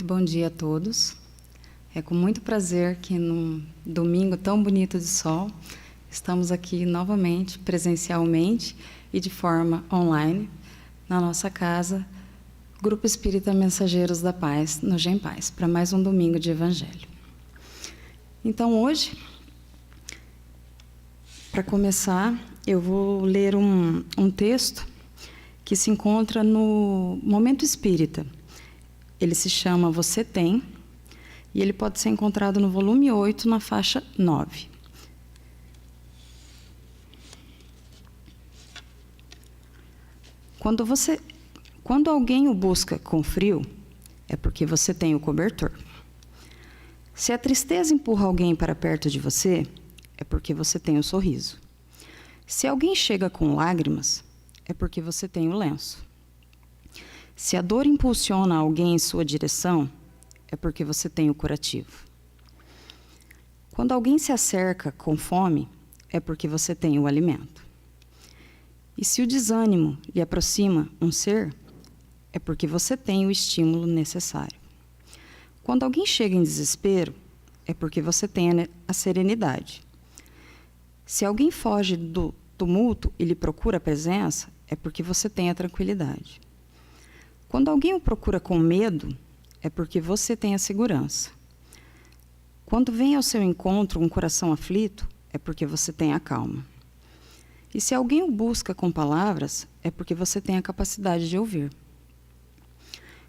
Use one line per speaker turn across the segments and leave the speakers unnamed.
bom dia a todos. É com muito prazer que num domingo tão bonito de sol, estamos aqui novamente, presencialmente e de forma online, na nossa casa, Grupo Espírita Mensageiros da Paz, no GEM-Paz, para mais um domingo de Evangelho. Então, hoje, para começar, eu vou ler um texto que se encontra no Momento Espírita. Ele se chama Você Tem, e ele pode ser encontrado no volume 8, na faixa 9. Quando alguém o busca com frio, é porque você tem o cobertor. Se a tristeza empurra alguém para perto de você, é porque você tem o sorriso. Se alguém chega com lágrimas, é porque você tem o lenço. Se a dor impulsiona alguém em sua direção, é porque você tem o curativo. Quando alguém se acerca com fome, é porque você tem o alimento. E se o desânimo lhe aproxima um ser, é porque você tem o estímulo necessário. Quando alguém chega em desespero, é porque você tem a serenidade. Se alguém foge do tumulto e lhe procura a presença, é porque você tem a tranquilidade. Quando alguém o procura com medo, é porque você tem a segurança. Quando vem ao seu encontro um coração aflito, é porque você tem a calma. E se alguém o busca com palavras, é porque você tem a capacidade de ouvir.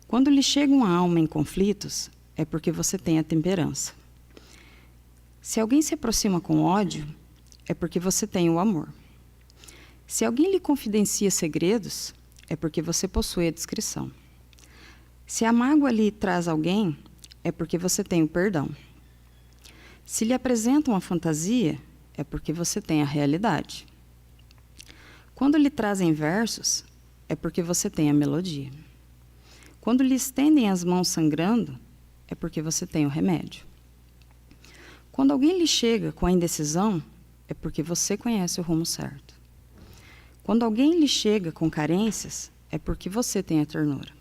Quando lhe chega uma alma em conflitos, é porque você tem a temperança. Se alguém se aproxima com ódio, é porque você tem o amor. Se alguém lhe confidencia segredos, é porque você possui a discrição. Se a mágoa lhe traz alguém, é porque você tem o perdão. Se lhe apresenta uma fantasia, é porque você tem a realidade. Quando lhe trazem versos, é porque você tem a melodia. Quando lhe estendem as mãos sangrando, é porque você tem o remédio. Quando alguém lhe chega com a indecisão, é porque você conhece o rumo certo. Quando alguém lhe chega com carências, é porque você tem a ternura.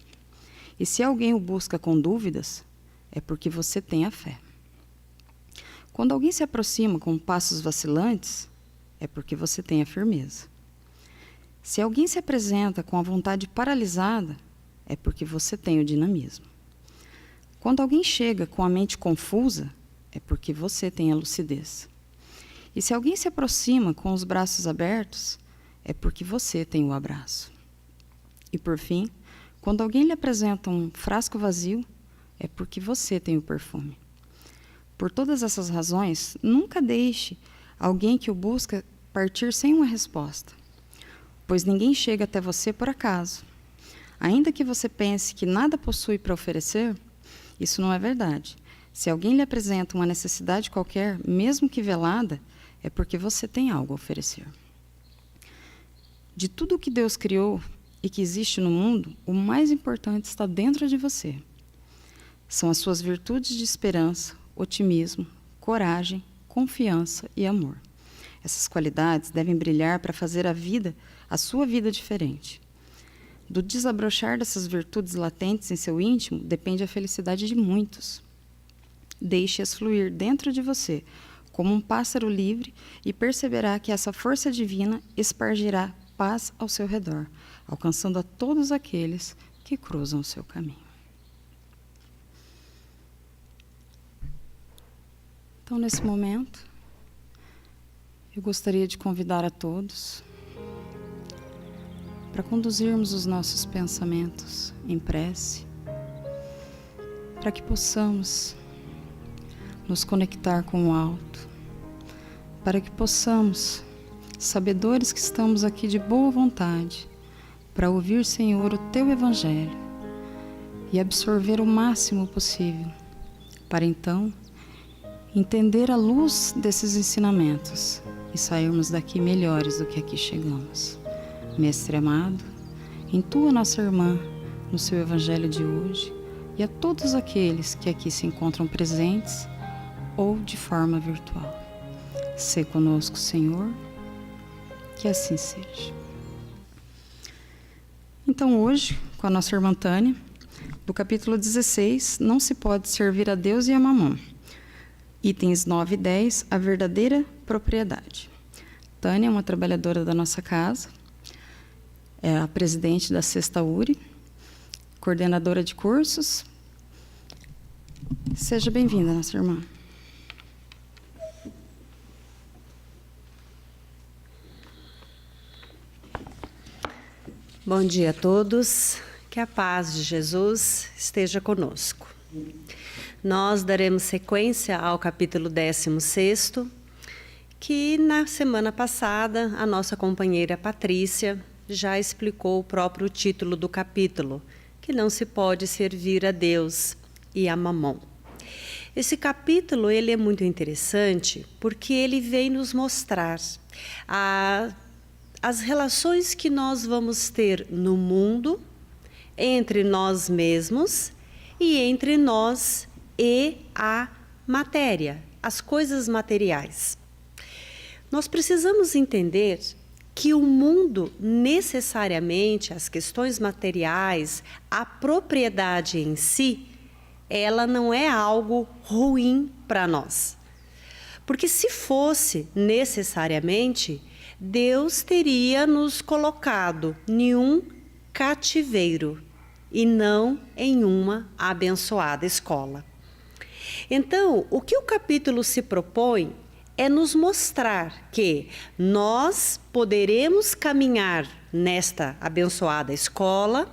E se alguém o busca com dúvidas, é porque você tem a fé. Quando alguém se aproxima com passos vacilantes, é porque você tem a firmeza. Se alguém se apresenta com a vontade paralisada, é porque você tem o dinamismo. Quando alguém chega com a mente confusa, é porque você tem a lucidez. E se alguém se aproxima com os braços abertos, é porque você tem o abraço. E por fim, quando alguém lhe apresenta um frasco vazio, é porque você tem o perfume. Por todas essas razões, nunca deixe alguém que o busca partir sem uma resposta, pois ninguém chega até você por acaso. Ainda que você pense que nada possui para oferecer, isso não é verdade. Se alguém lhe apresenta uma necessidade qualquer, mesmo que velada, é porque você tem algo a oferecer. De tudo o que Deus criou e que existe no mundo, o mais importante está dentro de você. São as suas virtudes de esperança, otimismo, coragem, confiança e amor. Essas qualidades devem brilhar para fazer a sua vida diferente. Do desabrochar dessas virtudes latentes em seu íntimo depende a felicidade de muitos. Deixe-as fluir dentro de você, como um pássaro livre, e perceberá que essa força divina espargirá paz ao seu redor, alcançando a todos aqueles que cruzam o seu caminho. Então, nesse momento, eu gostaria de convidar a todos para conduzirmos os nossos pensamentos em prece, para que possamos nos conectar com o alto, para que possamos, sabedores que estamos aqui de boa vontade, para ouvir, Senhor, o Teu Evangelho e absorver o máximo possível, para então entender a luz desses ensinamentos e sairmos daqui melhores do que aqui chegamos. Mestre amado, intua nossa irmã no seu Evangelho de hoje e a todos aqueles que aqui se encontram presentes ou de forma virtual. Sê conosco, Senhor, que assim seja. Então hoje, com a nossa irmã Tânia, do capítulo 16, não se pode servir a Deus e a Mamon. Itens 9 e 10, a verdadeira propriedade. Tânia é uma trabalhadora da nossa casa, é a presidente da Sexta URI, coordenadora de cursos. Seja bem-vinda, nossa irmã.
Bom dia a todos, que a paz de Jesus esteja conosco. Nós daremos sequência ao capítulo 16º, que na semana passada a nossa companheira Patrícia já explicou o próprio título do capítulo, que não se pode servir a Deus e a Mamon. Esse capítulo ele é muito interessante porque ele vem nos mostrar as relações que nós vamos ter no mundo, entre nós mesmos e entre nós e a matéria, as coisas materiais. Nós precisamos entender que o mundo, necessariamente, as questões materiais, a propriedade em si, ela não é algo ruim para nós. Porque se fosse necessariamente, Deus teria nos colocado em um cativeiro e não em uma abençoada escola. Então, o que o capítulo se propõe é nos mostrar que nós poderemos caminhar nesta abençoada escola,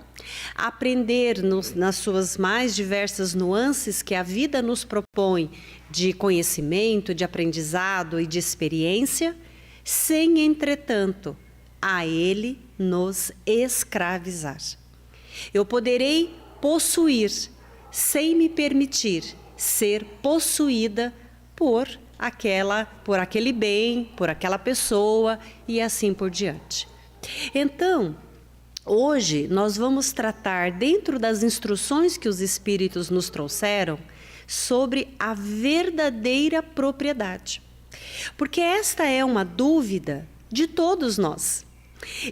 aprender nas suas mais diversas nuances que a vida nos propõe de conhecimento, de aprendizado e de experiência, sem, entretanto, a ele nos escravizar. Eu poderei possuir, sem me permitir ser possuída por aquele bem, por aquela pessoa e assim por diante. Então, hoje nós vamos tratar, dentro das instruções que os Espíritos nos trouxeram, sobre a verdadeira propriedade. Porque esta é uma dúvida de todos nós.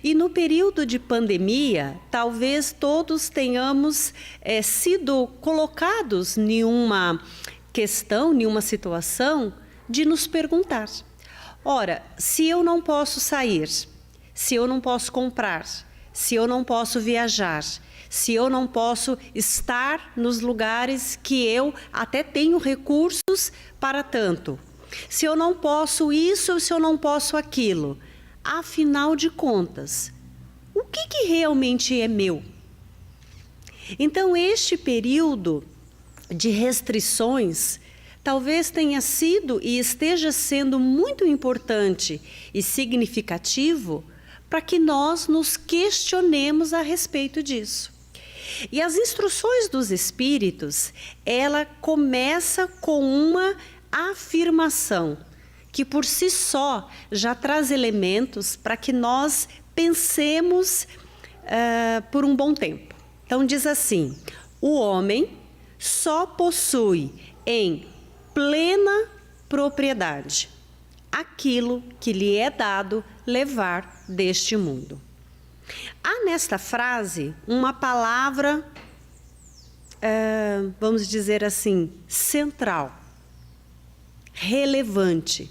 E no período de pandemia, talvez todos tenhamos sido colocados em uma questão, em uma situação de nos perguntar: ora, se eu não posso sair, se eu não posso comprar, se eu não posso viajar, se eu não posso estar nos lugares que eu até tenho recursos para tanto, se eu não posso isso, se eu não posso aquilo, afinal de contas, o que realmente é meu? Então, este período de restrições talvez tenha sido e esteja sendo muito importante e significativo para que nós nos questionemos a respeito disso. E as instruções dos Espíritos, ela começa com uma afirmação que por si só já traz elementos para que nós pensemos por um bom tempo. Então diz assim: o homem só possui em plena propriedade aquilo que lhe é dado levar deste mundo. Há nesta frase uma palavra, vamos dizer assim, central, relevante,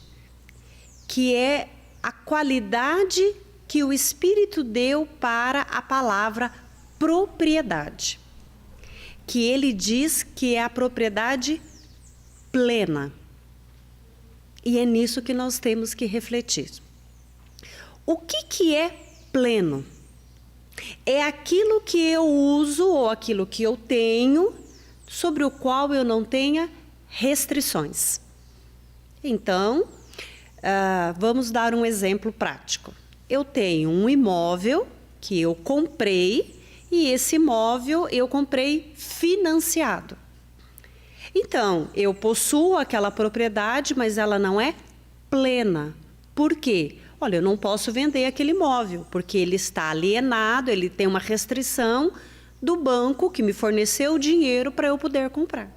que é a qualidade que o Espírito deu para a palavra propriedade, que ele diz que é a propriedade plena. E é nisso que nós temos que refletir. O que é pleno? É aquilo que eu uso ou aquilo que eu tenho, sobre o qual eu não tenha restrições. Então, vamos dar um exemplo prático. Eu tenho um imóvel que eu comprei e esse imóvel eu comprei financiado. Então, eu possuo aquela propriedade, mas ela não é plena. Por quê? Olha, eu não posso vender aquele imóvel, porque ele está alienado, ele tem uma restrição do banco que me forneceu o dinheiro para eu poder comprar.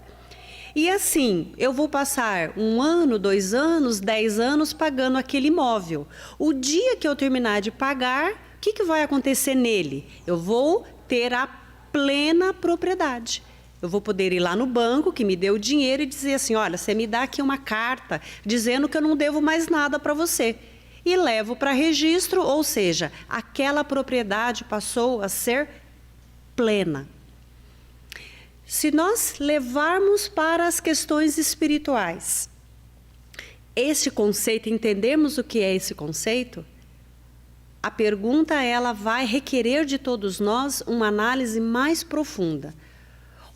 E assim, eu vou passar 1 ano, 2 anos, 10 anos pagando aquele imóvel. O dia que eu terminar de pagar, o que vai acontecer nele? Eu vou ter a plena propriedade. Eu vou poder ir lá no banco que me deu o dinheiro e dizer assim, olha, você me dá aqui uma carta dizendo que eu não devo mais nada para você. E levo para registro, ou seja, aquela propriedade passou a ser plena. Se nós levarmos para as questões espirituais, esse conceito, entendermos o que é esse conceito, a pergunta ela vai requerer de todos nós uma análise mais profunda.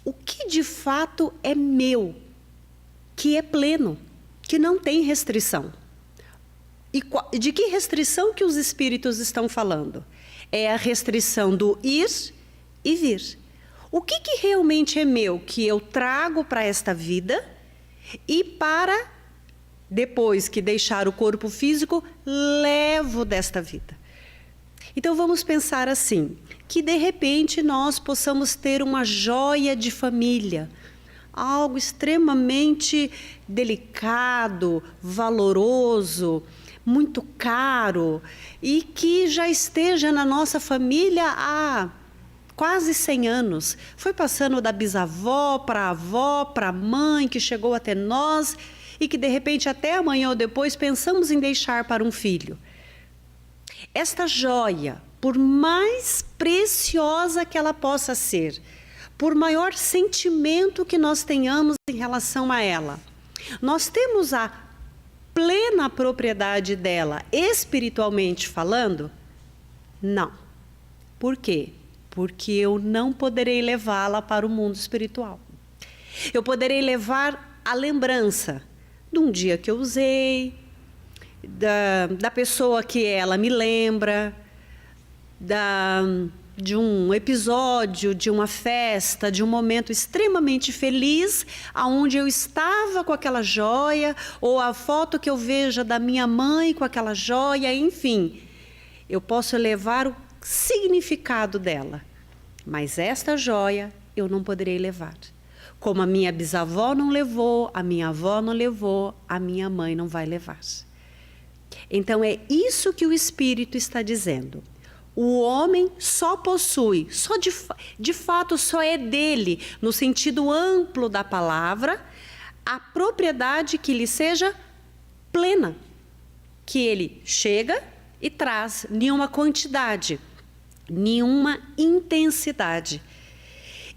O que de fato é meu, que é pleno, que não tem restrição? E de que restrição que os espíritos estão falando? É a restrição do ir e vir. O que realmente é meu, que eu trago para esta vida e para, depois que deixar o corpo físico, levo desta vida? Então vamos pensar assim, que de repente nós possamos ter uma joia de família, algo extremamente delicado, valoroso, muito caro e que já esteja na nossa família há quase 100 anos. Foi passando da bisavó para a avó, para a mãe, que chegou até nós e que de repente até amanhã ou depois pensamos em deixar para um filho. Esta joia, por mais preciosa que ela possa ser, por maior sentimento que nós tenhamos em relação a ela, nós temos a plena propriedade dela, espiritualmente falando? Não. Por quê? Porque eu não poderei levá-la para o mundo espiritual. Eu poderei levar a lembrança de um dia que eu usei, da pessoa que ela me lembra, de um episódio, de uma festa, de um momento extremamente feliz, aonde eu estava com aquela joia, ou a foto que eu veja da minha mãe com aquela joia, enfim. Eu posso levar o significado dela, mas esta joia eu não poderei levar. Como a minha bisavó não levou, a minha avó não levou, a minha mãe não vai levar. Então é isso que o Espírito está dizendo. O homem só possui, de fato só é dele, no sentido amplo da palavra, a propriedade que lhe seja plena, que ele chega e traz nenhuma quantidade, nenhuma intensidade.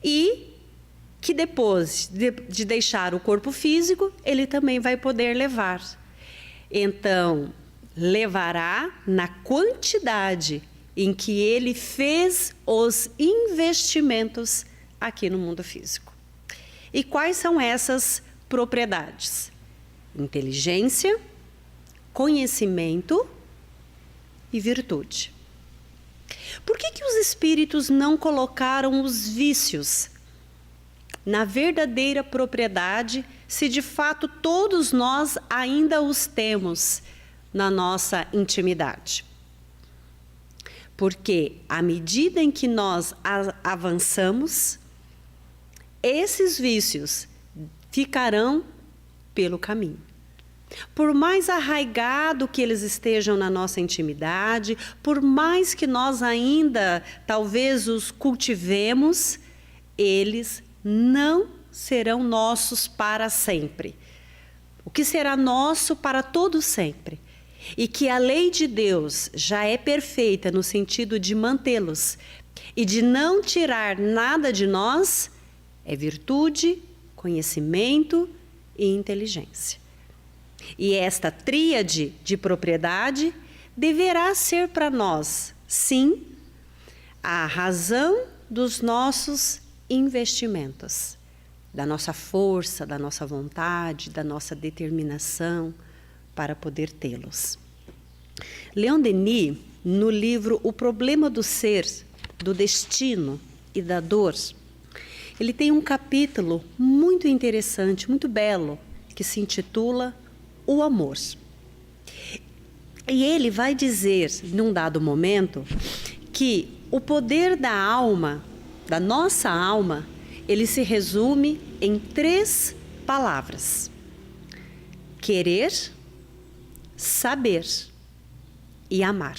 E que depois de deixar o corpo físico, ele também vai poder levar. Então, levará na quantidade em que ele fez os investimentos aqui no mundo físico. E quais são essas propriedades? Inteligência, conhecimento e virtude. Por que os espíritos não colocaram os vícios na verdadeira propriedade, se de fato todos nós ainda os temos na nossa intimidade? Porque à medida em que nós avançamos, esses vícios ficarão pelo caminho. Por mais arraigado que eles estejam na nossa intimidade, por mais que nós ainda talvez os cultivemos, eles não serão nossos para sempre. O que será nosso para todo sempre? E que a lei de Deus já é perfeita no sentido de mantê-los e de não tirar nada de nós, é virtude, conhecimento e inteligência. E esta tríade de propriedade deverá ser para nós, sim, a razão dos nossos investimentos, da nossa força, da nossa vontade, da nossa determinação para poder tê-los. Leon Denis, no livro O Problema do Ser, do Destino e da Dor, ele tem um capítulo muito interessante, muito belo, que se intitula O Amor. E ele vai dizer, num dado momento, que o poder da alma, da nossa alma, ele se resume em 3 palavras: querer, saber e amar.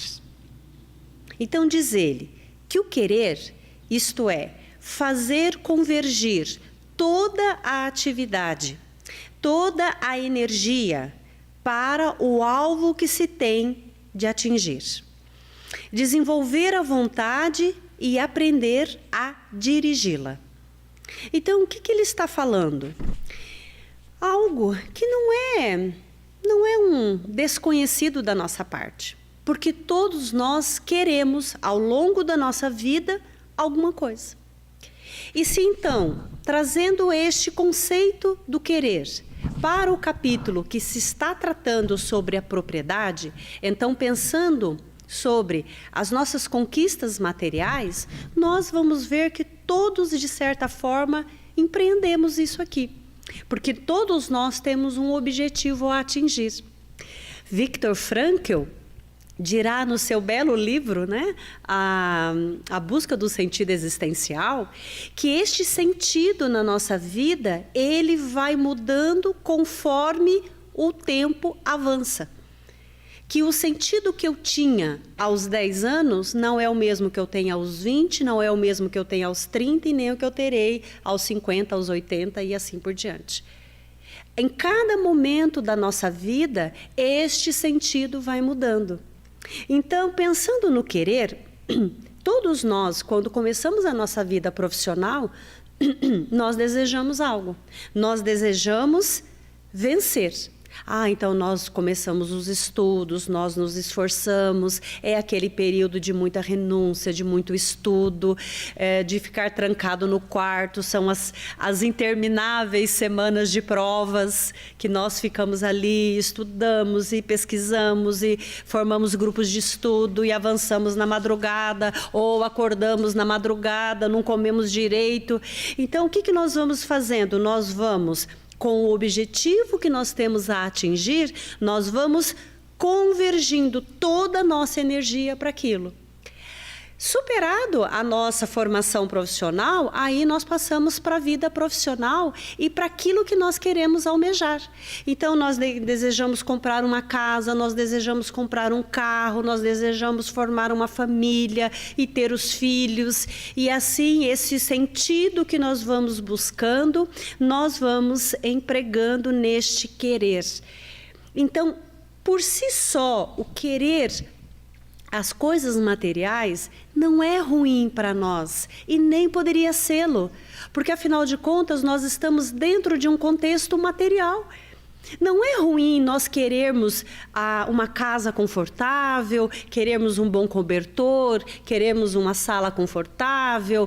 Então diz ele que o querer, isto é, fazer convergir toda a atividade, toda a energia para o alvo que se tem de atingir. Desenvolver a vontade e aprender a dirigi-la. Então, o que ele está falando? Algo que não é um desconhecido da nossa parte, porque todos nós queremos, ao longo da nossa vida, alguma coisa. E se então, trazendo este conceito do querer para o capítulo que se está tratando sobre a propriedade, então pensando sobre as nossas conquistas materiais, nós vamos ver que todos, de certa forma, empreendemos isso aqui. Porque todos nós temos um objetivo a atingir. Viktor Frankl dirá no seu belo livro, né, a busca do sentido existencial, que este sentido na nossa vida, ele vai mudando conforme o tempo avança. Que o sentido que eu tinha aos 10 anos não é o mesmo que eu tenho aos 20, não é o mesmo que eu tenho aos 30 e nem o que eu terei aos 50, aos 80 e assim por diante. Em cada momento da nossa vida, este sentido vai mudando. Então, pensando no querer, todos nós, quando começamos a nossa vida profissional, nós desejamos algo. Nós desejamos vencer. Então nós começamos os estudos, nós nos esforçamos, é aquele período de muita renúncia, de muito estudo, de ficar trancado no quarto, são as intermináveis semanas de provas que nós ficamos ali, estudamos e pesquisamos e formamos grupos de estudo e avançamos na madrugada ou acordamos na madrugada, não comemos direito. Então o que nós vamos fazendo? Nós vamos, com o objetivo que nós temos a atingir, nós vamos convergindo toda a nossa energia para aquilo. Superado a nossa formação profissional, aí nós passamos para a vida profissional e para aquilo que nós queremos almejar. Então, nós desejamos comprar uma casa, nós desejamos comprar um carro, nós desejamos formar uma família e ter os filhos. E assim, esse sentido que nós vamos buscando, nós vamos empregando neste querer. Então, por si só, o querer as coisas materiais não é ruim para nós e nem poderia sê-lo, porque afinal de contas nós estamos dentro de um contexto material. Não é ruim nós querermos uma casa confortável, queremos um bom cobertor, queremos uma sala confortável.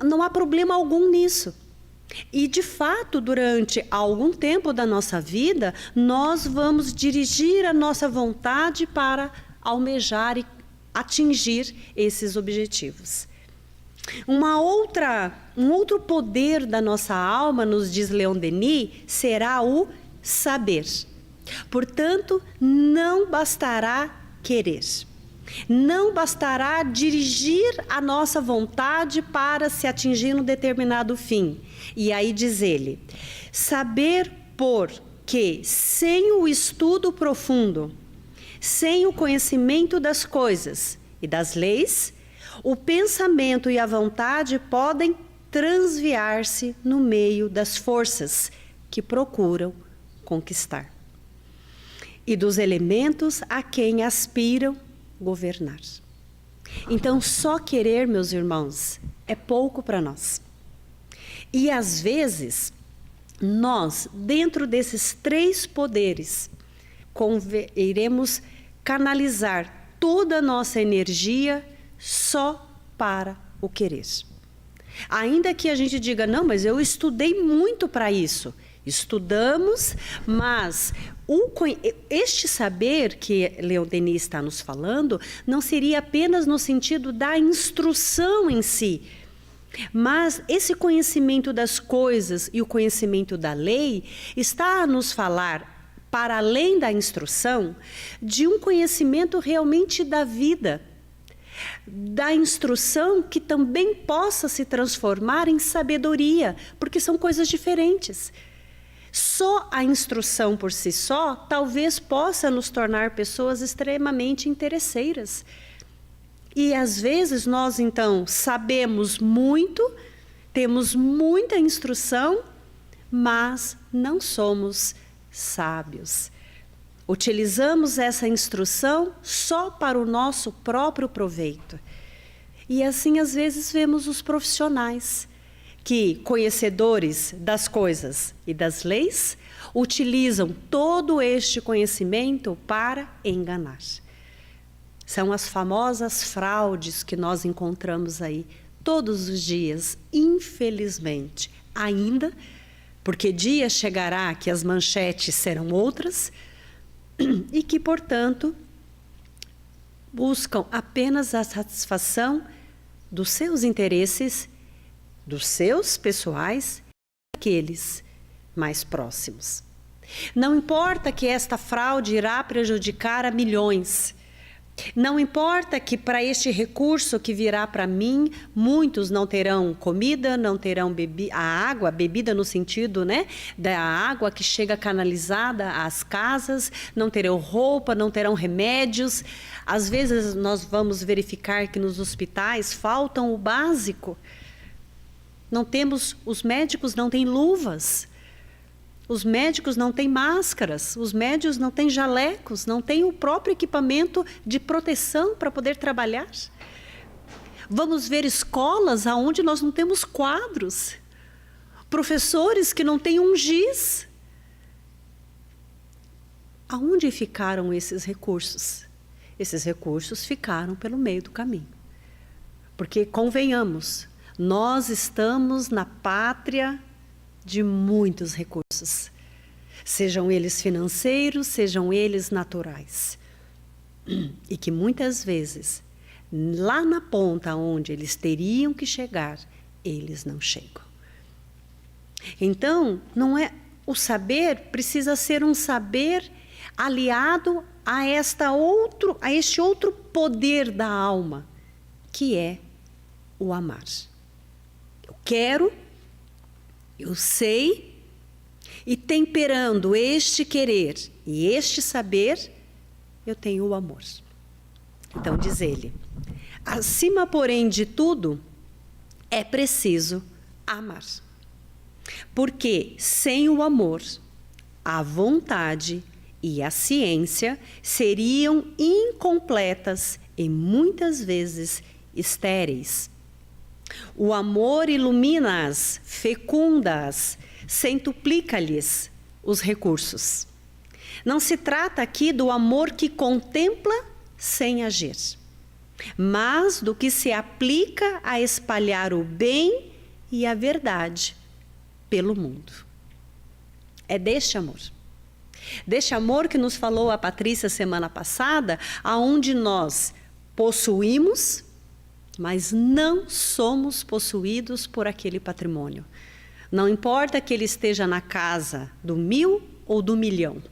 Não há problema algum nisso. E, de fato, durante algum tempo da nossa vida, nós vamos dirigir a nossa vontade para almejar e atingir esses objetivos. Um outro poder da nossa alma, nos diz Leon Denis, será o saber. Portanto, não bastará querer. Não bastará dirigir a nossa vontade para se atingir um determinado fim. E aí diz ele, saber porque sem o estudo profundo, sem o conhecimento das coisas e das leis, o pensamento e a vontade podem transviar-se no meio das forças que procuram conquistar e dos elementos a quem aspiram governar. Então, só querer, meus irmãos, é pouco para nós. E às vezes, nós, dentro desses 3 poderes, iremos canalizar toda a nossa energia só para o querer. Ainda que a gente diga, não, mas eu estudei muito para isso. Estudamos, mas este saber que Leon Denis está nos falando não seria apenas no sentido da instrução em si, mas esse conhecimento das coisas e o conhecimento da lei está a nos falar, para além da instrução, de um conhecimento realmente da vida, da instrução que também possa se transformar em sabedoria, porque são coisas diferentes. Só a instrução por si só talvez possa nos tornar pessoas extremamente interesseiras. E às vezes nós então sabemos muito, temos muita instrução, mas não somos sábios. Utilizamos essa instrução só para o nosso próprio proveito. E assim às vezes vemos os profissionais que, conhecedores das coisas e das leis, utilizam todo este conhecimento para enganar. São as famosas fraudes que nós encontramos aí todos os dias, infelizmente, ainda, porque dia chegará que as manchetes serão outras e que, portanto, buscam apenas a satisfação dos seus interesses, dos seus pessoais, aqueles mais próximos. Não importa que esta fraude irá prejudicar a milhões. Não importa que para este recurso que virá para mim, muitos não terão comida, não terão a água, bebida no sentido, né, da água que chega canalizada às casas, não terão roupa, não terão remédios. Às vezes nós vamos verificar que nos hospitais faltam o básico. Não temos, os médicos não têm luvas. Os médicos não têm máscaras, os médicos não têm jalecos, não têm o próprio equipamento de proteção para poder trabalhar. Vamos ver escolas onde nós não temos quadros, professores que não têm um giz. Aonde ficaram esses recursos? Esses recursos ficaram pelo meio do caminho. Porque, convenhamos, nós estamos na pátria de muitos recursos, sejam eles financeiros, sejam eles naturais. E que muitas vezes, lá na ponta onde eles teriam que chegar, eles não chegam. Então, não é, o saber precisa ser um saber aliado a este outro poder da alma, que é o amar. Eu quero, eu sei, e temperando este querer e este saber, eu tenho o amor. Então diz ele, acima, porém, de tudo, é preciso amar. Porque sem o amor, a vontade e a ciência seriam incompletas e muitas vezes estéreis. O amor ilumina-as, fecunda-as, centuplica-lhes os recursos. Não se trata aqui do amor que contempla sem agir, mas do que se aplica a espalhar o bem e a verdade pelo mundo. É deste amor que nos falou a Patrícia semana passada, aonde nós possuímos, mas não somos possuídos por aquele patrimônio. Não importa que ele esteja na casa do 1000 ou do 1.000.000,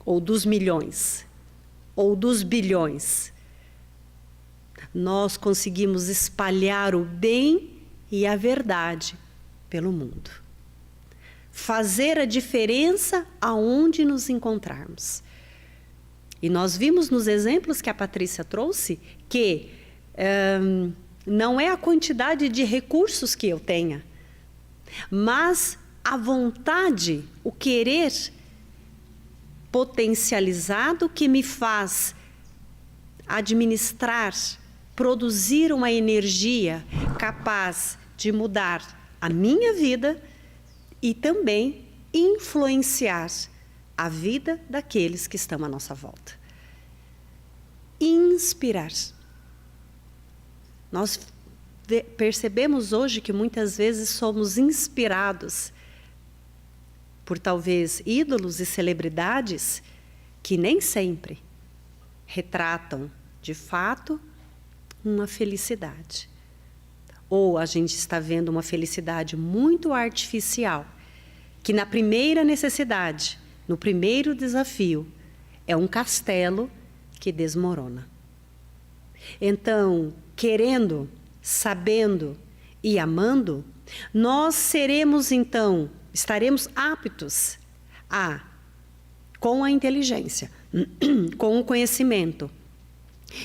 ou dos milhões, ou dos bilhões. Nós conseguimos espalhar o bem e a verdade pelo mundo. Fazer a diferença aonde nos encontrarmos. E nós vimos nos exemplos que a Patrícia trouxe que não é a quantidade de recursos que eu tenha, mas a vontade, o querer potencializado que me faz administrar, produzir uma energia capaz de mudar a minha vida e também influenciar a vida daqueles que estão à nossa volta. Inspirar. Nós percebemos hoje que muitas vezes somos inspirados por talvez ídolos e celebridades que nem sempre retratam de fato uma felicidade. Ou a gente está vendo uma felicidade muito artificial, que na primeira necessidade, no primeiro desafio, é um castelo que desmorona. Então, querendo, sabendo e amando, nós seremos então, estaremos aptos a, com a inteligência, com o conhecimento,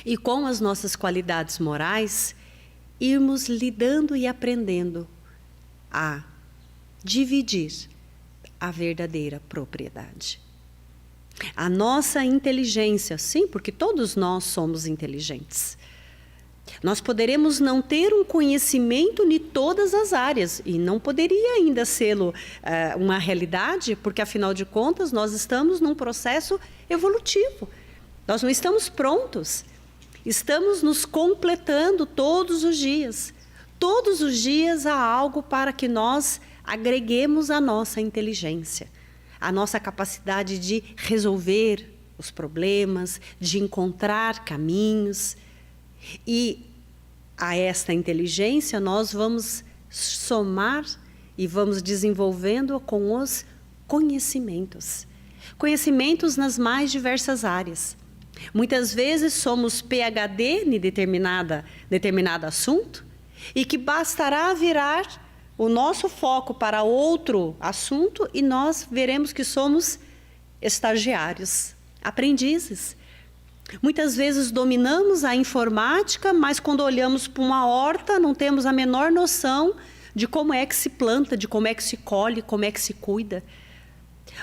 E com as nossas qualidades morais, irmos lidando e aprendendo a dividir a verdadeira propriedade. A nossa inteligência, sim, porque todos nós somos inteligentes. Nós poderemos não ter um conhecimento em todas as áreas, e não poderia ainda ser uma realidade, porque, afinal de contas, nós estamos num processo evolutivo. Nós não estamos prontos. Estamos nos completando todos os dias. Todos os dias há algo para que nós agreguemos a nossa inteligência, a nossa capacidade de resolver os problemas, de encontrar caminhos. E a esta inteligência nós vamos somar e vamos desenvolvendo com os conhecimentos. Conhecimentos nas mais diversas áreas. Muitas vezes somos PhD em determinado assunto e que bastará virar o nosso foco para outro assunto e nós veremos que somos estagiários, aprendizes. Muitas vezes dominamos a informática, mas quando olhamos para uma horta não temos a menor noção de como é que se planta, de como é que se colhe, como é que se cuida.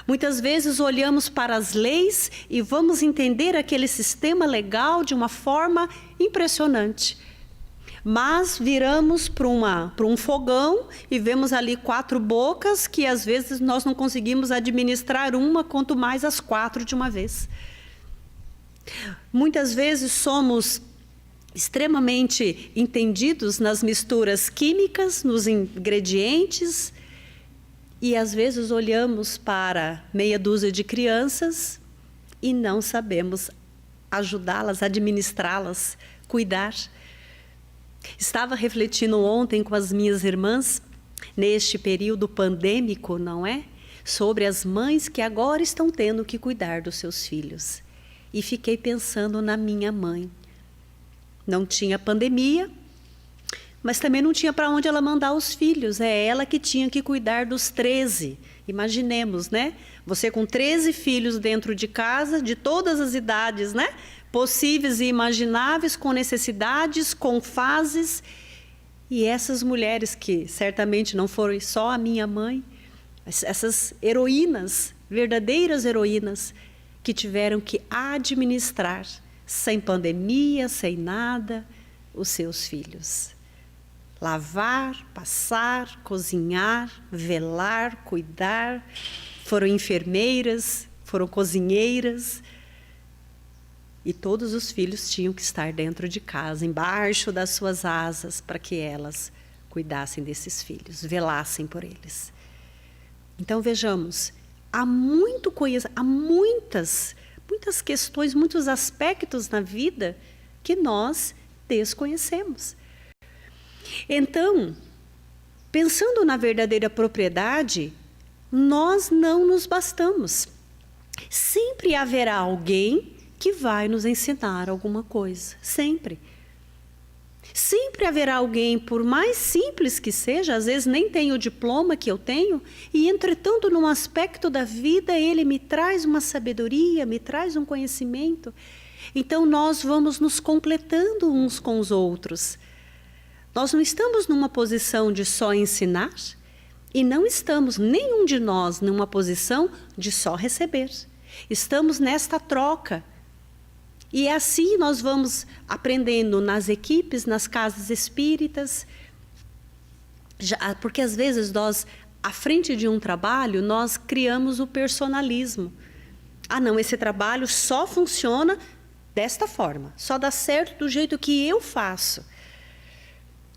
Muitas vezes olhamos para as leis e vamos entender aquele sistema legal de uma forma impressionante. Mas viramos para um fogão e vemos ali 4 bocas que às vezes nós não conseguimos administrar uma, quanto mais as 4 de uma vez. Muitas vezes somos extremamente entendidos nas misturas químicas, nos ingredientes, e às vezes olhamos para meia dúzia de crianças e não sabemos ajudá-las, administrá-las, cuidar. Estava refletindo ontem com as minhas irmãs, neste período pandêmico, não é? Sobre as mães que agora estão tendo que cuidar dos seus filhos. E fiquei pensando na minha mãe. Não tinha pandemia, mas também não tinha para onde ela mandar os filhos. É ela que tinha que cuidar dos 13. Imaginemos, né? Você com 13 filhos dentro de casa, de todas as idades, né? Possíveis e imagináveis, com necessidades, com fases. E essas mulheres que certamente não foram só a minha mãe, essas heroínas, verdadeiras heroínas, que tiveram que administrar, sem pandemia, sem nada, os seus filhos. Lavar, passar, cozinhar, velar, cuidar. Foram enfermeiras, foram cozinheiras. E todos os filhos tinham que estar dentro de casa, embaixo das suas asas, para que elas cuidassem desses filhos, velassem por eles. Então, vejamos, há muitas questões, muitos aspectos na vida que nós desconhecemos. Então, pensando na verdadeira propriedade, nós não nos bastamos. Sempre haverá alguém que vai nos ensinar alguma coisa, sempre. Sempre haverá alguém, por mais simples que seja, às vezes nem tem o diploma que eu tenho, e entretanto, num aspecto da vida, ele me traz uma sabedoria, me traz um conhecimento. Então, nós vamos nos completando uns com os outros. Nós não estamos numa posição de só ensinar, e não estamos, nenhum de nós, numa posição de só receber. Estamos nesta troca. E assim nós vamos aprendendo nas equipes, nas casas espíritas, porque às vezes nós, à frente de um trabalho, nós criamos o personalismo. Ah, não, esse trabalho só funciona desta forma, só dá certo do jeito que eu faço.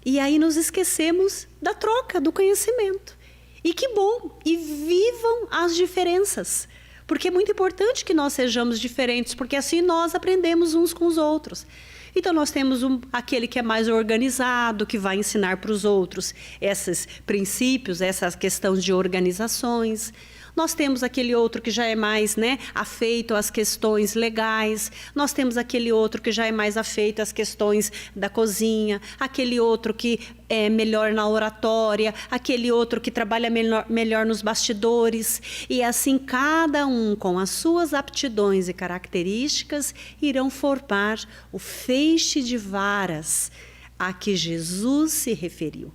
E aí nos esquecemos da troca, do conhecimento. E que bom, e vivam as diferenças. Porque é muito importante que nós sejamos diferentes, porque assim nós aprendemos uns com os outros. Então, nós temos aquele que é mais organizado, que vai ensinar para os outros esses princípios, essas questões de organizações. Nós temos aquele outro que já é mais, né, afeito às questões legais. Nós temos aquele outro que já é mais afeito às questões da cozinha. Aquele outro que é melhor na oratória. Aquele outro que trabalha melhor nos bastidores. E assim, cada um com as suas aptidões e características irão formar o feixe de varas a que Jesus se referiu.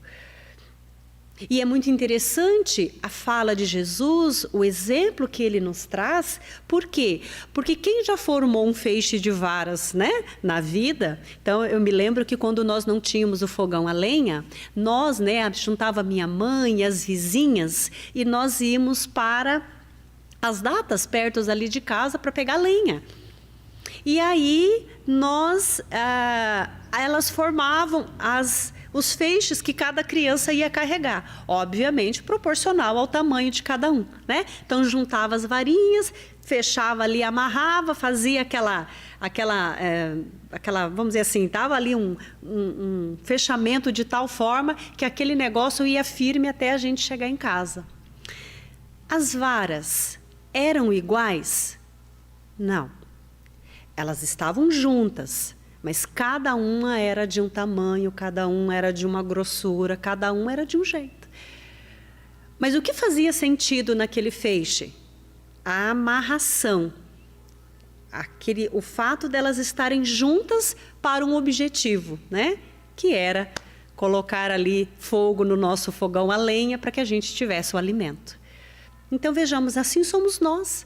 E é muito interessante a fala de Jesus, o exemplo que ele nos traz. Por quê? Porque quem já formou um feixe de varas, né, na vida... Então, eu me lembro que quando nós não tínhamos o fogão a lenha, nós, né, juntava minha mãe e as vizinhas e nós íamos para as datas perto ali de casa para pegar lenha. E aí, elas formavam os feixes que cada criança ia carregar, obviamente proporcional ao tamanho de cada um, né? Então juntava as varinhas, fechava ali, amarrava, fazia aquela, vamos dizer assim, tava ali um fechamento de tal forma que aquele negócio ia firme até a gente chegar em casa. As varas eram iguais? Não. Elas estavam juntas, mas cada uma era de um tamanho, cada uma era de uma grossura, cada uma era de um jeito. Mas o que fazia sentido naquele feixe? A amarração. O fato delas estarem juntas para um objetivo, né? Que era colocar ali fogo no nosso fogão a lenha para que a gente tivesse o alimento. Então vejamos, assim somos nós.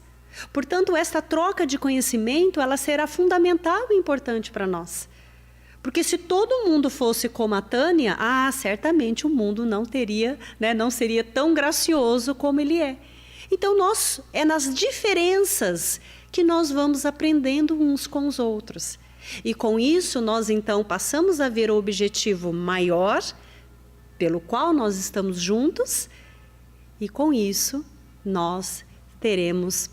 Portanto, esta troca de conhecimento, ela será fundamental e importante para nós. Porque se todo mundo fosse como a Tânia, certamente o mundo não teria, né, não seria tão gracioso como ele é. Então, é nas diferenças que nós vamos aprendendo uns com os outros. E com isso, nós então passamos a ver o objetivo maior, pelo qual nós estamos juntos, e com isso, nós teremos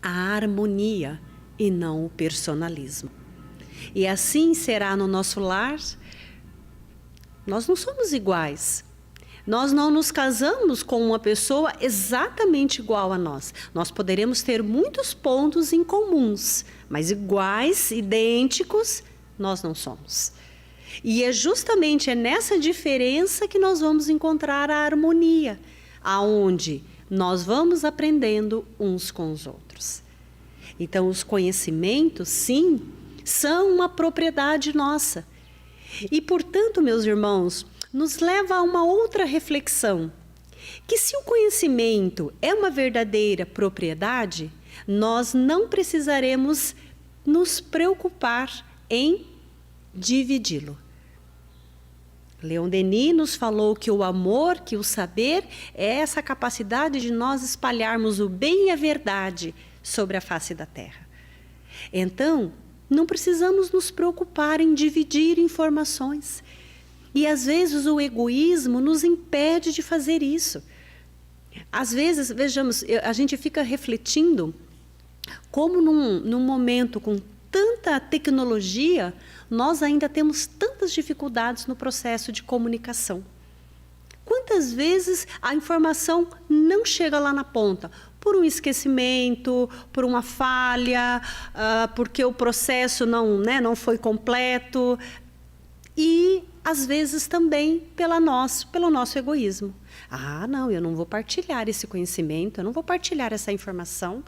a harmonia e não o personalismo. E assim será no nosso lar. Nós não somos iguais. Nós não nos casamos com uma pessoa exatamente igual a nós. Nós poderemos ter muitos pontos em comuns, mas iguais, idênticos, nós não somos. E é justamente nessa diferença que nós vamos encontrar a harmonia, aonde nós vamos aprendendo uns com os outros. Então, os conhecimentos, sim, são uma propriedade nossa. E, portanto, meus irmãos, nos leva a uma outra reflexão, que se o conhecimento é uma verdadeira propriedade, nós não precisaremos nos preocupar em dividi-lo. Leon Denis nos falou que o amor, que o saber, é essa capacidade de nós espalharmos o bem e a verdade sobre a face da terra. Então, não precisamos nos preocupar em dividir informações. E às vezes o egoísmo nos impede de fazer isso. Às vezes, vejamos, a gente fica refletindo como num momento com tanta tecnologia, nós ainda temos tantas dificuldades no processo de comunicação. Quantas vezes a informação não chega lá na ponta? Por um esquecimento, por uma falha, porque o processo não foi completo. E, às vezes, também pelo nosso egoísmo. Não, eu não vou partilhar esse conhecimento, eu não vou partilhar essa informação,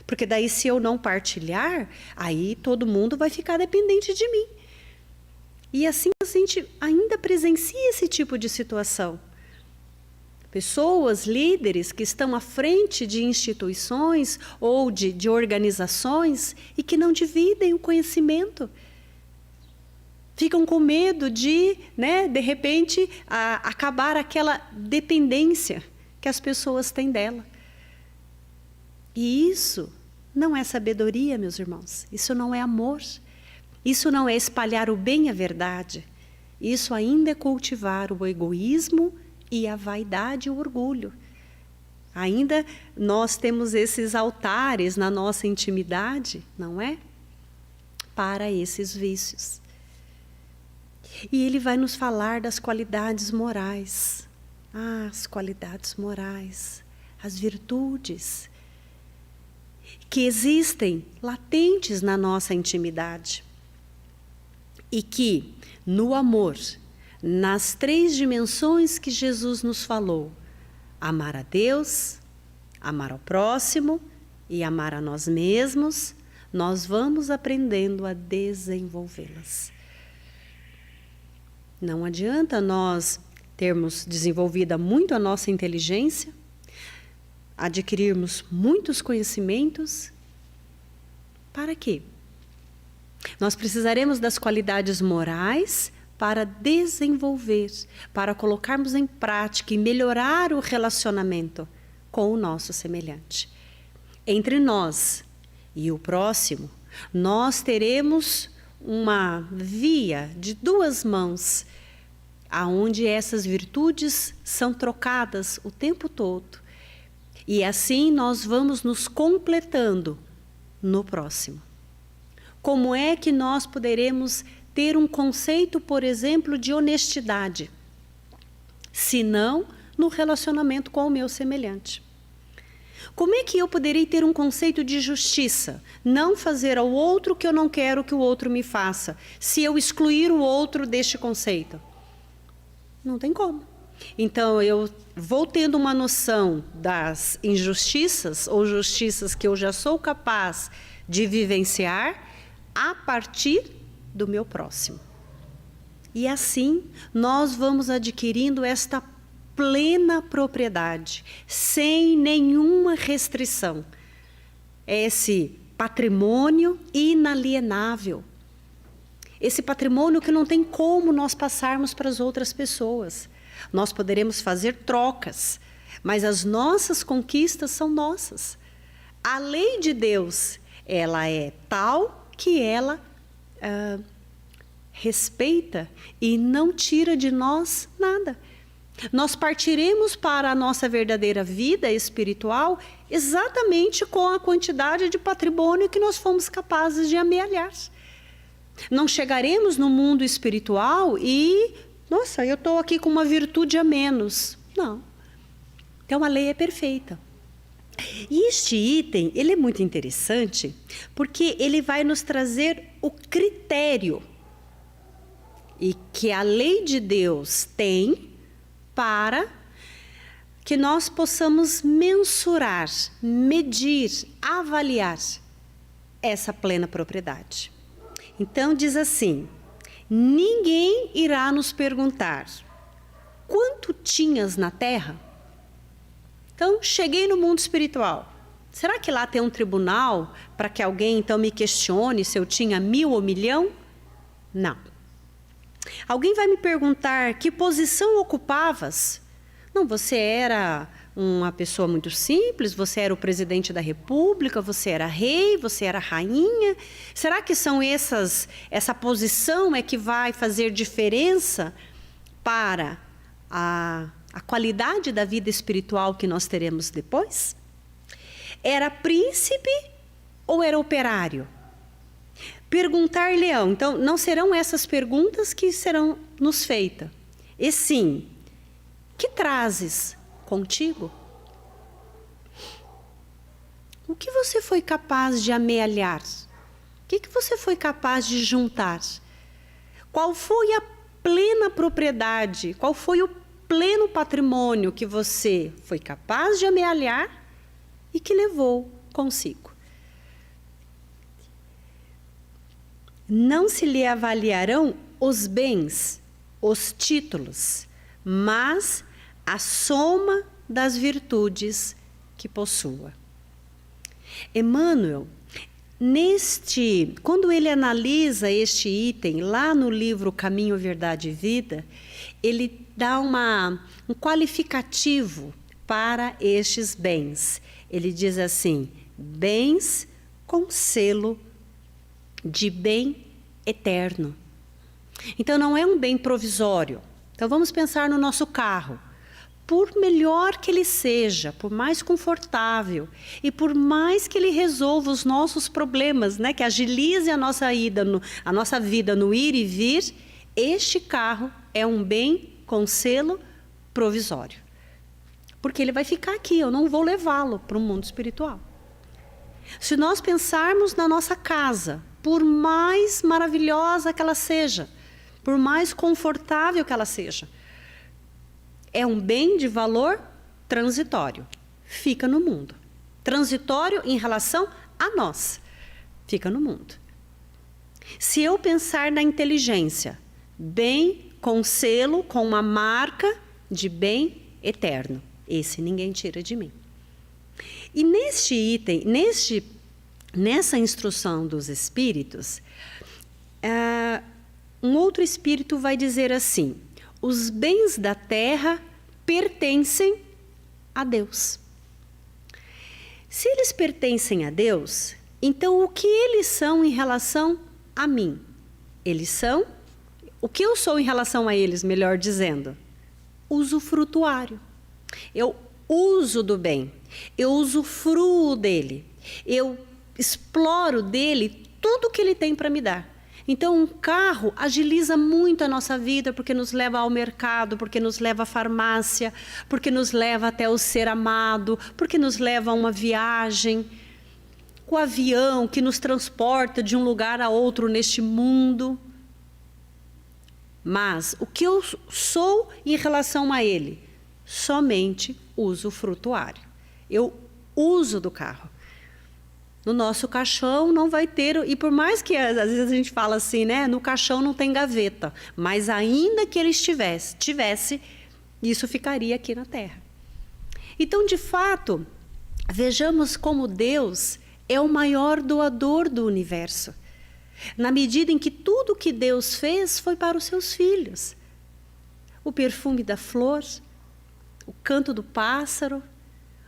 porque daí, se eu não partilhar, aí todo mundo vai ficar dependente de mim. E assim a gente ainda presencia esse tipo de situação. Pessoas, líderes que estão à frente de instituições ou de organizações e que não dividem o conhecimento. Ficam com medo de repente, acabar aquela dependência que as pessoas têm dela. E isso não é sabedoria, meus irmãos. Isso não é amor. Isso não é espalhar o bem e a verdade. Isso ainda é cultivar o egoísmo e a vaidade e o orgulho. Ainda nós temos esses altares na nossa intimidade, não é? Para esses vícios. E ele vai nos falar das qualidades morais. As qualidades morais. as virtudes que existem latentes na nossa intimidade e que, no amor, nas 3 dimensões que Jesus nos falou, amar a Deus, amar ao próximo e amar a nós mesmos, nós vamos aprendendo a desenvolvê-las. Não adianta nós termos desenvolvida muito a nossa inteligência, adquirirmos muitos conhecimentos. Para quê? Nós precisaremos das qualidades morais para desenvolver, para colocarmos em prática e melhorar o relacionamento com o nosso semelhante. Entre nós e o próximo, nós teremos uma via de 2 mãos, aonde essas virtudes são trocadas o tempo todo. E assim nós vamos nos completando no próximo. Como é que nós poderemos ter um conceito, por exemplo, de honestidade, se não no relacionamento com o meu semelhante? Como é que eu poderei ter um conceito de justiça? Não fazer ao outro o que eu não quero que o outro me faça, se eu excluir o outro deste conceito. Não tem como. Então, eu vou tendo uma noção das injustiças ou justiças que eu já sou capaz de vivenciar a partir do meu próximo. E assim, nós vamos adquirindo esta plena propriedade, sem nenhuma restrição. Esse patrimônio inalienável. Esse patrimônio que não tem como nós passarmos para as outras pessoas. Nós poderemos fazer trocas, mas as nossas conquistas são nossas. A lei de Deus, ela é tal que ela respeita e não tira de nós nada. Nós partiremos para a nossa verdadeira vida espiritual exatamente com a quantidade de patrimônio que nós fomos capazes de amealhar. Não chegaremos no mundo espiritual e, nossa, eu estou aqui com uma virtude a menos. Não. Então a lei é perfeita. E este item, ele é muito interessante porque ele vai nos trazer o critério e que a lei de Deus tem para que nós possamos mensurar, medir, avaliar essa plena propriedade. Então diz assim: ninguém irá nos perguntar quanto tinhas na terra? Então, cheguei no mundo espiritual. Será que lá tem um tribunal para que alguém então me questione se eu tinha 1000 ou 1.000.000? Não. Alguém vai me perguntar que posição ocupavas? Não, você era uma pessoa muito simples, você era o presidente da república, você era rei, você era rainha. Será que são essa posição é que vai fazer diferença para a qualidade da vida espiritual que nós teremos depois? Era príncipe ou era operário? Perguntar-lhe-ão. Então, não serão essas perguntas que serão nos feitas. E sim, que trazes contigo? O que você foi capaz de amealhar? O que você foi capaz de juntar? Qual foi a plena propriedade? Qual foi o pleno patrimônio que você foi capaz de amealhar e que levou consigo? Não se lhe avaliarão os bens, os títulos, mas a soma das virtudes que possua. Emmanuel, quando ele analisa este item lá no livro Caminho, Verdade e Vida, ele dá um qualificativo para estes bens. Ele diz assim: bens com selo de bem eterno. Então não é um bem provisório. Então vamos pensar no nosso carro. Por melhor que ele seja, por mais confortável e por mais que ele resolva os nossos problemas, né, que agilize a nossa vida no ir e vir, este carro é um bem com selo provisório. porque ele vai ficar aqui, eu não vou levá-lo para o mundo espiritual. Se nós pensarmos na nossa casa, por mais maravilhosa que ela seja, por mais confortável que ela seja, é um bem de valor transitório, fica no mundo. Transitório em relação a nós, fica no mundo. Se eu pensar na inteligência, bem com selo, com uma marca de bem eterno, esse ninguém tira de mim. E neste item, nessa instrução dos espíritos, um outro espírito vai dizer assim: os bens da terra pertencem a Deus. Se eles pertencem a Deus, então o que eles são em relação a mim? Eles são, o que eu sou em relação a eles, melhor dizendo? Usufrutuário. Eu uso do bem, eu usufruo dele, eu exploro dele tudo que ele tem para me dar. Então, um carro agiliza muito a nossa vida, porque nos leva ao mercado, porque nos leva à farmácia, porque nos leva até o ser amado, porque nos leva a uma viagem. O avião que nos transporta de um lugar a outro neste mundo. Mas o que eu sou em relação a ele? Somente usufrutuário. Eu uso do carro. No nosso caixão não vai ter, e por mais que às vezes a gente fala assim, né? No caixão não tem gaveta, mas ainda que ele tivesse, isso ficaria aqui na Terra. Então, de fato, vejamos como Deus é o maior doador do universo, na medida em que tudo que Deus fez foi para os seus filhos. O perfume da flor, o canto do pássaro,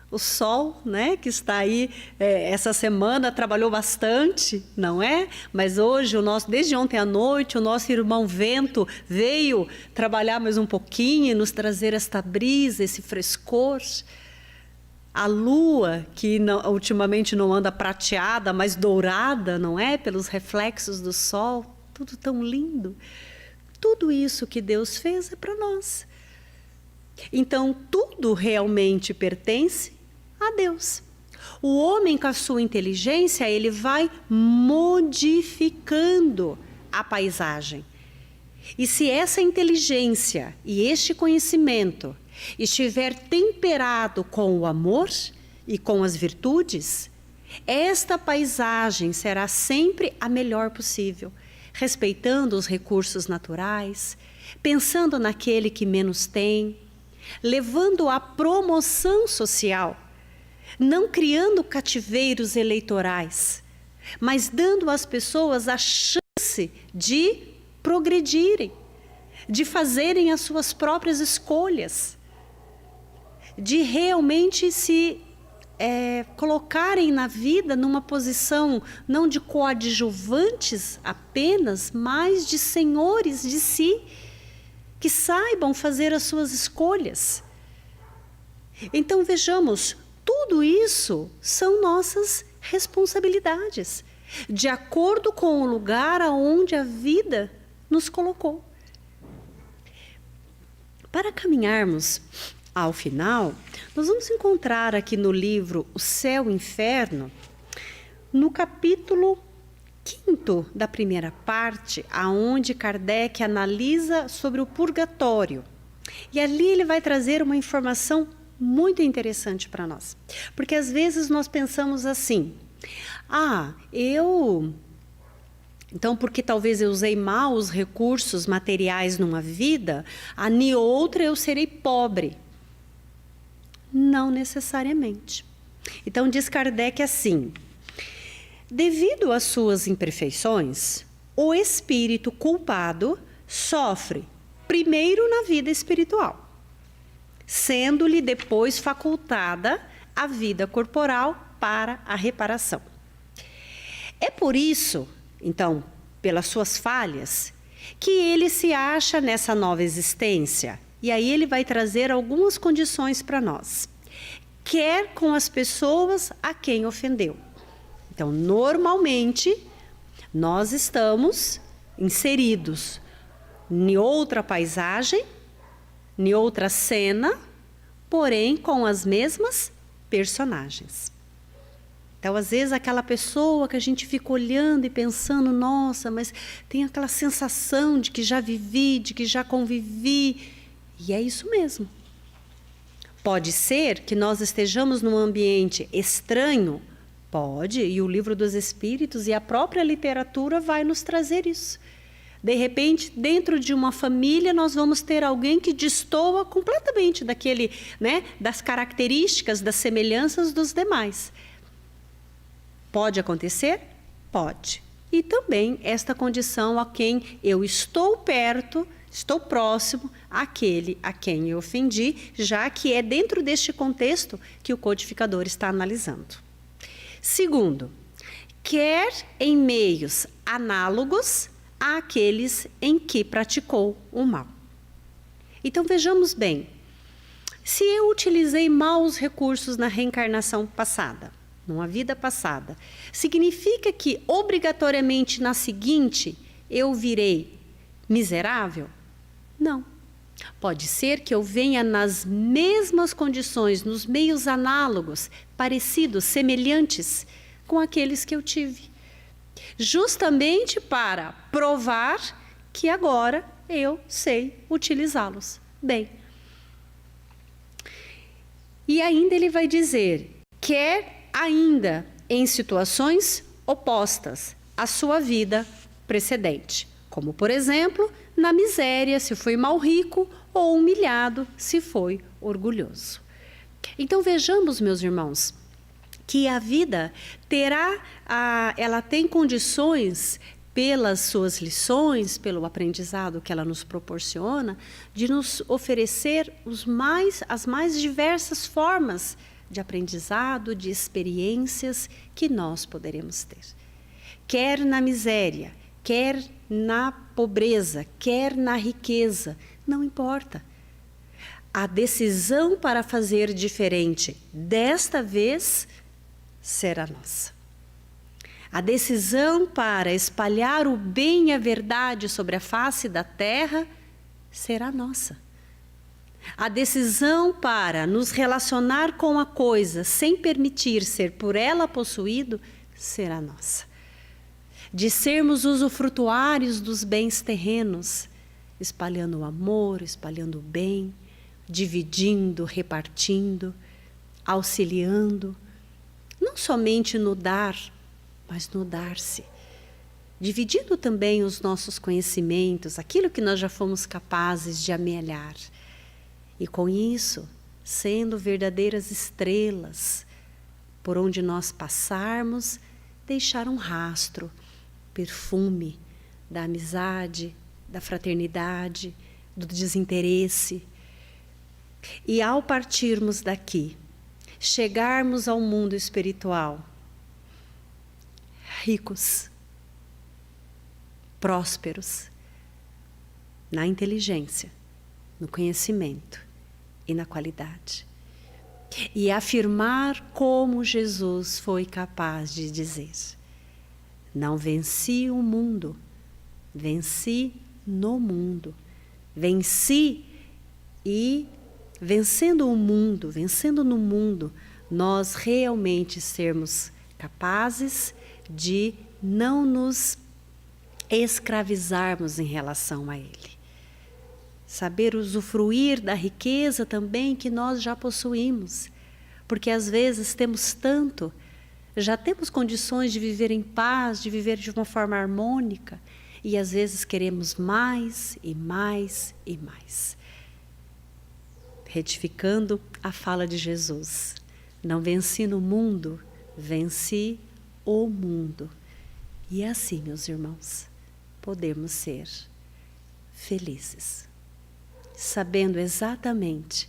o sol, né, que está aí, essa semana trabalhou bastante, não é? Mas hoje, desde ontem à noite, o nosso irmão Vento veio trabalhar mais um pouquinho e nos trazer esta brisa, esse frescor. A lua, que ultimamente não anda prateada, mas dourada, não é? Pelos reflexos do sol, tudo tão lindo. Tudo isso que Deus fez é para nós. Então, tudo realmente pertence a Deus. O homem, com a sua inteligência, ele vai modificando a paisagem. E se essa inteligência e este conhecimento estiver temperado com o amor e com as virtudes, esta paisagem será sempre a melhor possível, respeitando os recursos naturais, pensando naquele que menos tem, levando à promoção social, não criando cativeiros eleitorais, mas dando às pessoas a chance de progredirem, de fazerem as suas próprias escolhas, de realmente se colocarem na vida numa posição não de coadjuvantes apenas, mas de senhores de si, que saibam fazer as suas escolhas. Então, vejamos, tudo isso são nossas responsabilidades, de acordo com o lugar aonde a vida nos colocou. Para caminharmos ao final, nós vamos encontrar aqui no livro O Céu e o Inferno, no capítulo 5º da primeira parte, aonde Kardec analisa sobre o purgatório. E ali ele vai trazer uma informação muito interessante para nós. Porque às vezes nós pensamos assim: então, porque talvez eu usei mal os recursos materiais numa vida, em outra eu serei pobre. Não necessariamente. Então, diz Kardec assim: devido às suas imperfeições, o espírito culpado sofre primeiro na vida espiritual, sendo-lhe depois facultada a vida corporal para a reparação. É por isso, então, pelas suas falhas, que ele se acha nessa nova existência. E aí ele vai trazer algumas condições para nós. Quer com as pessoas a quem ofendeu. Então, normalmente, nós estamos inseridos em outra paisagem, em outra cena, porém com as mesmas personagens. Então, às vezes, aquela pessoa que a gente fica olhando e pensando, nossa, mas tem aquela sensação de que já vivi, de que já convivi. E é isso mesmo. Pode ser que nós estejamos num ambiente estranho, pode, e o Livro dos Espíritos e a própria literatura vai nos trazer isso. De repente, dentro de uma família, nós vamos ter alguém que destoa completamente daquele, né, das características, das semelhanças dos demais. Pode acontecer? Pode. E também esta condição a quem eu estou perto, estou próximo àquele a quem eu ofendi, já que é dentro deste contexto que o codificador está analisando. Segundo, quer em meios análogos àqueles em que praticou o mal. Então vejamos bem, se eu utilizei mal os recursos na reencarnação passada, numa vida passada, significa que obrigatoriamente na seguinte eu virei miserável? Não. Pode ser que eu venha nas mesmas condições, nos meios análogos, parecidos, semelhantes com aqueles que eu tive. Justamente para provar que agora eu sei utilizá-los bem. E ainda ele vai dizer, quer ainda em situações opostas à sua vida precedente, como por exemplo, na miséria, se foi mal rico, ou humilhado, se foi orgulhoso. Então vejamos, meus irmãos, que a vida ela tem condições, pelas suas lições, pelo aprendizado que ela nos proporciona, de nos oferecer as mais diversas formas de aprendizado, de experiências que nós poderemos ter. Quer na miséria, quer na pobreza, quer na riqueza, não importa. A decisão para fazer diferente desta vez será nossa. A decisão para espalhar o bem e a verdade sobre a face da terra será nossa. A decisão para nos relacionar com a coisa sem permitir ser por ela possuído será nossa. De sermos usufrutuários dos bens terrenos, espalhando o amor, espalhando o bem, dividindo, repartindo, auxiliando, não somente no dar, mas no dar-se. Dividindo também os nossos conhecimentos, aquilo que nós já fomos capazes de amealhar. E com isso, sendo verdadeiras estrelas, por onde nós passarmos, deixar um rastro, perfume da amizade, da fraternidade, do desinteresse. E ao partirmos daqui, chegarmos ao mundo espiritual, ricos, prósperos, na inteligência, no conhecimento e na qualidade. E afirmar como Jesus foi capaz de dizer: não venci o mundo, venci no mundo. Venci e vencendo o mundo, vencendo no mundo, nós realmente sermos capazes de não nos escravizarmos em relação a Ele. Saber usufruir da riqueza também que nós já possuímos. Porque às vezes temos tanto, já temos condições de viver em paz, de viver de uma forma harmônica. E às vezes queremos mais e mais e mais. Retificando a fala de Jesus. Não venci no mundo, venci o mundo. E assim, meus irmãos, podemos ser felizes. Sabendo exatamente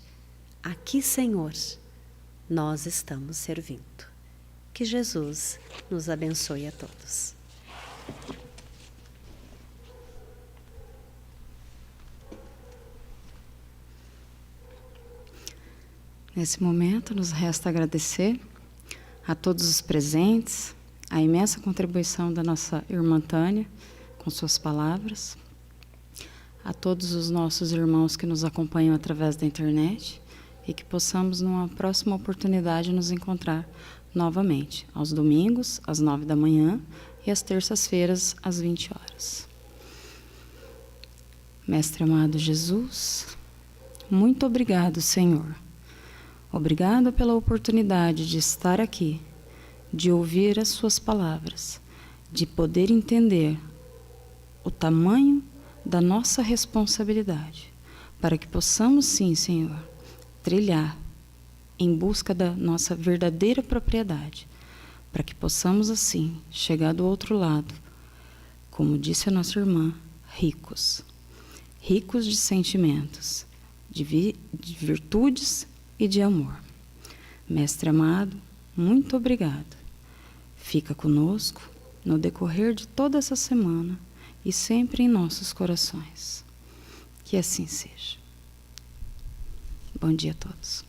a que Senhor nós estamos servindo. Que Jesus nos abençoe a todos.
Nesse momento, nos resta agradecer a todos os presentes, a imensa contribuição da nossa irmã Tânia, com suas palavras, a todos os nossos irmãos que nos acompanham através da internet e que possamos, numa próxima oportunidade, nos encontrar novamente, aos domingos, às 9 da manhã e às terças-feiras, às 20 horas. Mestre amado Jesus, muito obrigado, Senhor. Obrigado pela oportunidade de estar aqui, de ouvir as suas palavras, de poder entender o tamanho da nossa responsabilidade, para que possamos, sim, Senhor, trilhar em busca da nossa verdadeira propriedade, para que possamos, assim, chegar do outro lado, como disse a nossa irmã, ricos de sentimentos, de virtudes e de amor. Mestre amado, muito obrigado. Fica conosco no decorrer de toda essa semana e sempre em nossos corações. Que assim seja. Bom dia a todos.